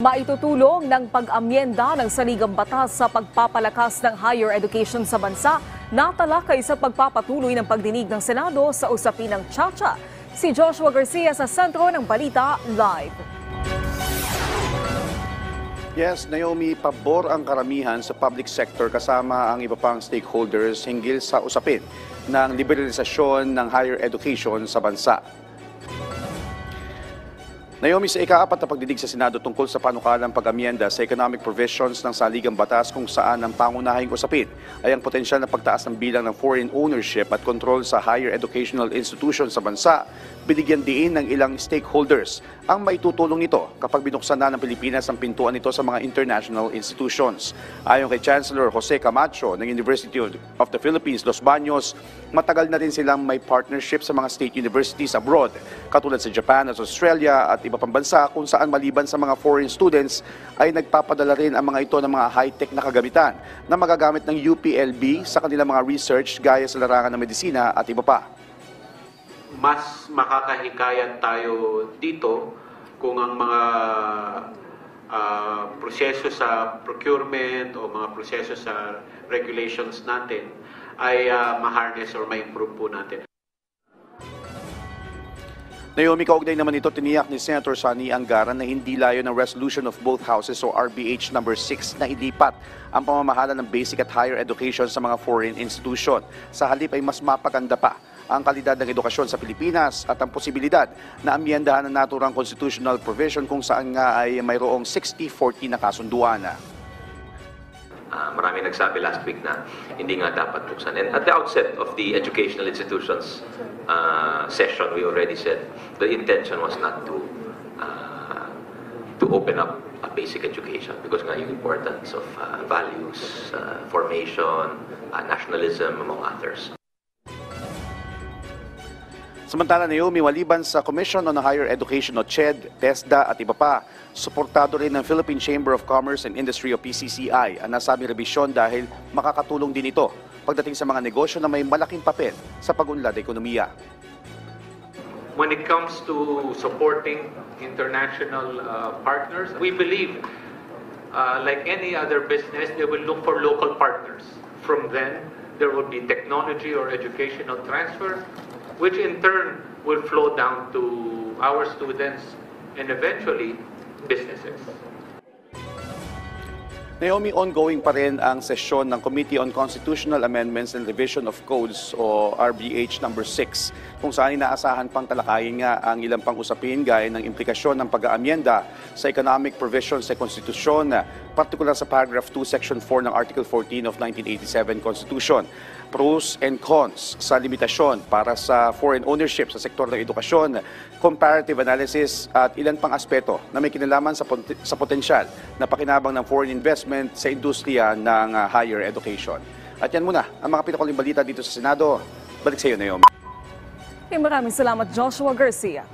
Maitutulong ng pag-amyenda ng saligang batas sa pagpapalakas ng higher education sa bansa na talakay sa pagpapatuloy ng pagdinig ng Senado sa usapin ng Tsa-Tsa. Si Joshua Garcia sa sentro ng Balita Live. Yes, Naomi, pabor ang karamihan sa public sector kasama ang iba pang stakeholders hinggil sa usapin ng liberalisasyon ng higher education sa bansa. Naomi, sa ika-4 na pagdidig sa Senado tungkol sa panukalang pag-amyenda sa economic provisions ng saligang batas kung saan ang pangunahing usapin ay ang potensyal na pagtaas ng bilang ng foreign ownership at control sa higher educational institutions sa bansa, binigyan diin ng ilang stakeholders ang maitutulong nito kapag binuksan na ng Pilipinas ang pintuan nito sa mga international institutions. Ayon kay Chancellor Jose Camacho ng University of the Philippines, Los Baños, matagal na rin silang may partnership sa mga state universities abroad, katulad sa Japan at Australia at iba pang bansa kung saan maliban sa mga foreign students ay nagpapadala rin ang mga ito ng mga high-tech na kagamitan na magagamit ng UPLB sa kanilang mga research gaya sa larangan ng medisina at iba pa. Mas makakahikayat tayo dito kung ang mga proseso sa procurement o mga proseso sa regulations natin ay ma-harness or ma-improve po natin. Naomi, kaugnay naman ito, tiniyak ni Senator Sonny Anggaran na hindi layo ng resolution of both houses o RBH number 6 na ilipat ang pamamahala ng basic at higher education sa mga foreign institution. Sa halip ay mas mapaganda pa ang kalidad ng edukasyon sa Pilipinas at ang posibilidad na amyendahan ng naturang constitutional provision kung saan nga ay mayroong 60-40 na kasunduan. Marami nagsabi last week na hindi nga dapat buksan. And at the outset of the educational institutions session, we already said the intention was not to open up a basic education because nga yung importance of values, formation, nationalism, among others. Samantala, Naomi, maliban sa Commission on Higher Education o CHED, TESDA at iba pa, suportado rin ng Philippine Chamber of Commerce and Industry o PCCI ang nasabing rebisyon dahil makakatulong din ito pagdating sa mga negosyo na may malaking papel sa pag-unlad ekonomiya. When it comes to supporting international partners, we believe, like any other business, they will look for local partners. From then, there will be technology or educational transfer, which in turn will flow down to our students and eventually businesses. Naomi, ongoing pa rin ang sesyon ng Committee on Constitutional Amendments and Revision of Codes o RBH number 6 kung saan inaasahan pang talakayin nga ang ilang pang usapin gaya ng implikasyon ng pag-aamyenda sa economic provisions sa konstitusyon, partikular sa paragraph 2 section 4 ng Article 14 of 1987 Constitution. Pros and cons sa limitasyon para sa foreign ownership sa sektor ng edukasyon, comparative analysis at ilan pang aspeto na may kinalaman sa potensyal na pakinabang ng foreign investment sa industriya ng higher education. At yan muna ang mga pinakuling balita dito sa Senado. Balik sa iyo, Naomi. Maraming salamat, Joshua Garcia.